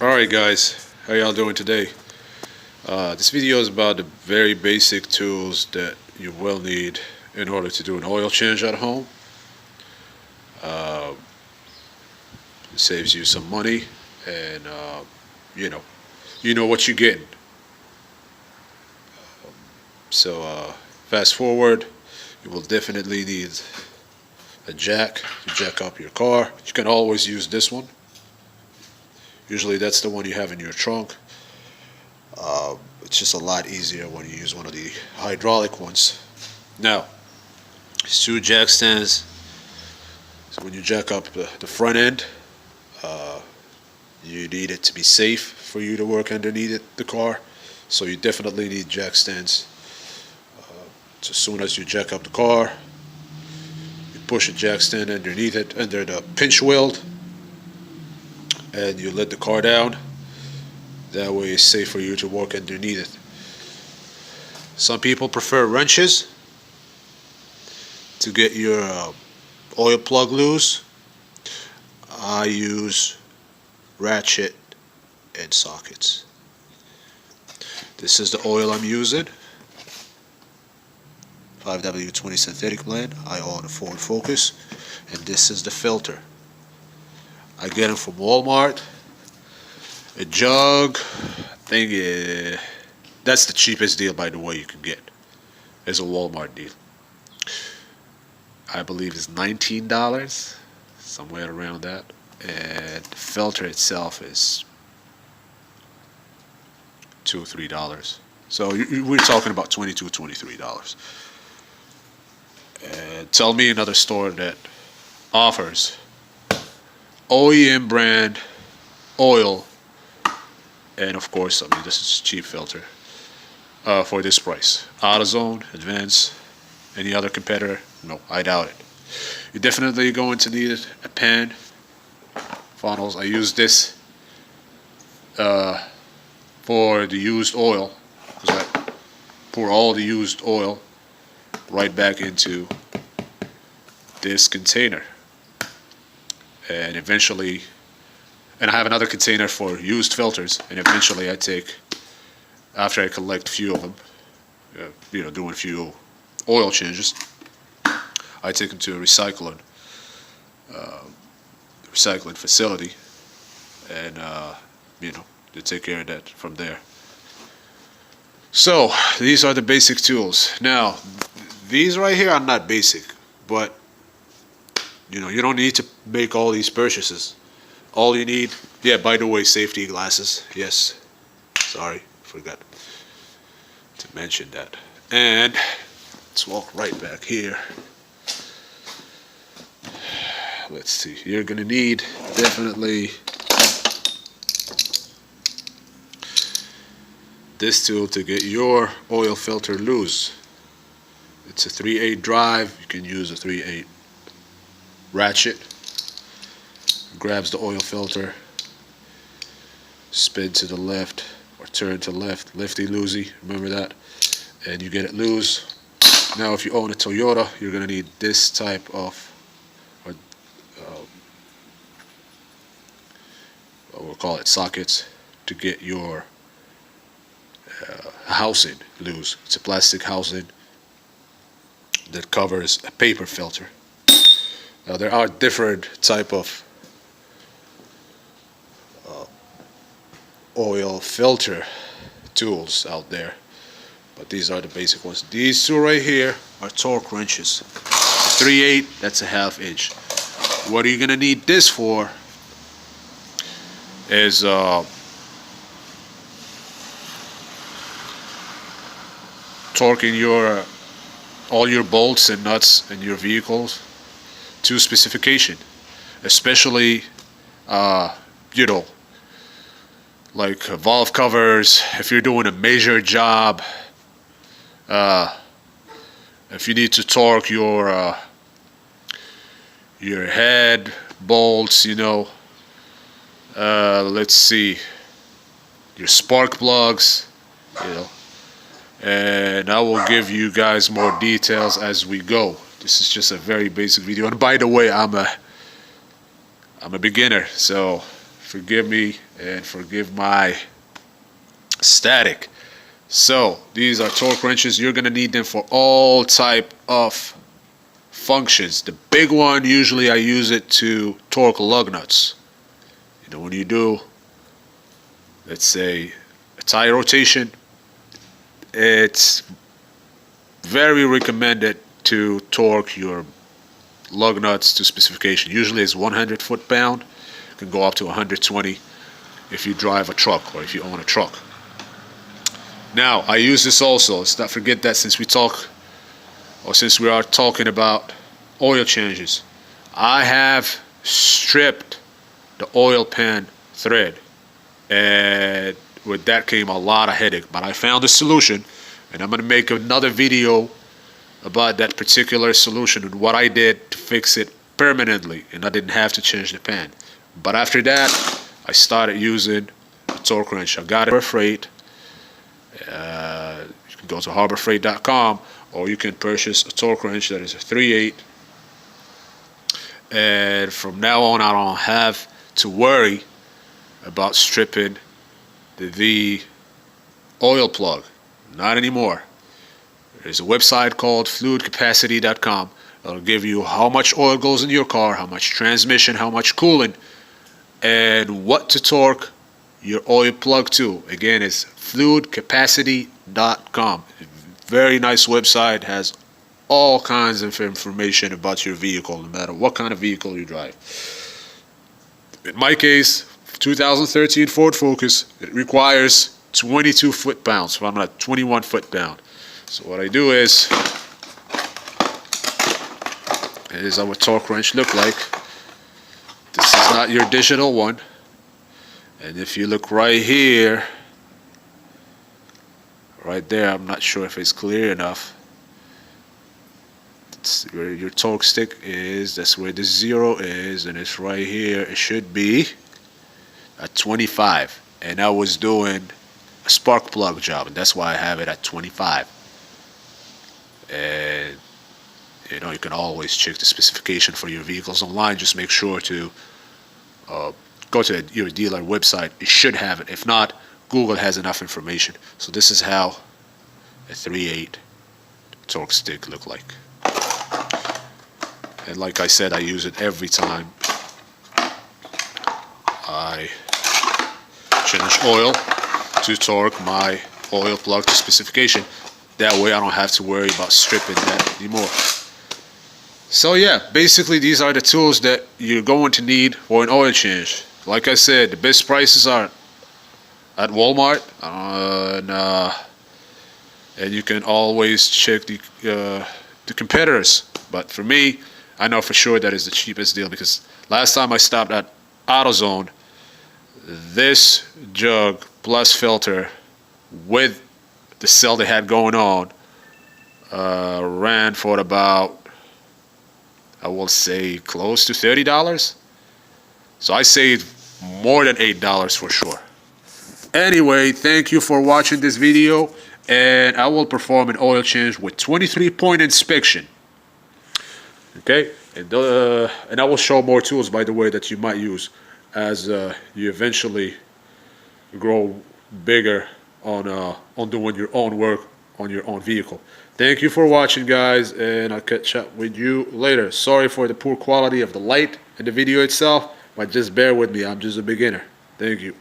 Alright guys, how y'all doing today? This video is about the very basic tools that you will need in order to do an oil change at home. Uh, it saves you some money, and you know what you're getting. So fast forward, you will definitely need a jack to jack up your car. You can always use this one. Usually that's the one you have in your trunk. It's just a lot easier when you use one of the hydraulic ones. Now, it's two jack stands. So when you jack up the front end, you need it to be safe for you to work underneath the car. So you definitely need jack stands. So as soon as you jack up the car, you push a jack stand underneath it, under the pinch weld, and you let the car down. That way it's safe for you to walk underneath it. Some people prefer wrenches to get your oil plug loose. I use ratchet and sockets. This is the oil I'm using. 5W20 synthetic blend. I own a Ford Focus. And this is the filter. I get them from Walmart. A jug, I think that's the cheapest deal, by the way, you can get. It's a Walmart deal. I believe it's $19, somewhere around that. And the filter itself is $2 or $3. So we're talking about $22, $23. And tell me another store that offers OEM brand oil, and of course, I mean, this is a cheap filter for this price. AutoZone, Advance, any other competitor? No, I doubt it. You're definitely going to need a pan, funnels. I use this for the used oil, because I pour all the used oil right back into this container. And eventually, and I have another container for used filters, and eventually I take, after I collect a few of them, doing a few oil changes, I take them to a recycling facility, and they take care of that from there. So these are the basic tools. Now, these right here are not basic, but you don't need to make all these purchases. All you need, yeah, by the way, safety glasses. Yes, sorry, forgot to mention that. And let's walk right back here. Let's see, you're gonna need definitely this tool to get your oil filter loose. It's a 3/8 drive. You can use a 3/8 ratchet. Grabs the oil filter, spin to the left or turn to left, lefty loosey, remember that, and you get it loose. Now if you own a Toyota, you're going to need this type of we'll call it sockets to get your housing loose. It's a plastic housing that covers a paper filter. Now there are different type of oil filter tools out there, but these are the basic ones. These two right here are torque wrenches. The 3/8, that's a 1/2 inch. What are you gonna need this for is torquing all your bolts and nuts in your vehicles to specification, especially like valve covers. If you're doing a major job, if you need to torque your head bolts, let's see, your spark plugs, and I will give you guys more details as we go. This is just a very basic video, and by the way, I'm a beginner, so Forgive me and forgive my static. So these are torque wrenches. You're gonna need them for all type of functions. The big one, usually I use it to torque lug nuts. You know, when you do, let's say, a tire rotation, it's very recommended to torque your lug nuts to specification. Usually it's 100 foot-pound. You can go up to 120 if you drive a truck or if you own a truck. Now, I use this also. Let's not forget that since we are talking about oil changes, I have stripped the oil pan thread, and with that came a lot of headache. But I found a solution, and I'm going to make another video about that particular solution and what I did to fix it permanently, and I didn't have to change the pan. But after that, I started using a torque wrench. I got it for freight. You can go to harborfreight.com, or you can purchase a torque wrench that is a 3/8. And from now on, I don't have to worry about stripping the oil plug. Not anymore. There's a website called fluidcapacity.com. It'll give you how much oil goes in your car, how much transmission, how much coolant, and what to torque your oil plug to. Again, it's fluidcapacity.com. Very nice website. Has all kinds of information about your vehicle, no matter what kind of vehicle you drive. In my case, 2013 Ford Focus, it requires 22 foot-pounds, so I'm at 21 foot-pound. So what I do is how a torque wrench look like. This is not your digital one. And if you look right here, right there, I'm not sure if it's clear enough. It's where your torque stick is. That's where the 0 is, and it's right here. It should be at 25. And I was doing a spark plug job, and that's why I have it at 25. And you know, you can always check the specification for your vehicles online. Just make sure to go to your dealer website. It should have it. If not, Google has enough information. So this is how a 3/8 torque stick look like. And like I said, I use it every time I change oil to torque my oil plug to specification. That way I don't have to worry about stripping that anymore. So yeah, basically these are the tools that you're going to need for an oil change. Like I said, the best prices are at Walmart, and you can always check the competitors. But for me, I know for sure that is the cheapest deal, because last time I stopped at AutoZone, this jug plus filter with the sale they had going on ran for about, I will say, close to $30. So I saved more than $8 for sure. Anyway, thank you for watching this video, and I will perform an oil change with 23-point inspection. Okay, and I will show more tools, by the way, that you might use as you eventually grow bigger on doing your own work on your own vehicle. Thank you for watching, guys, and I'll catch up with you later. Sorry for the poor quality of the light and the video itself, but just bear with me. I'm just a beginner. Thank you.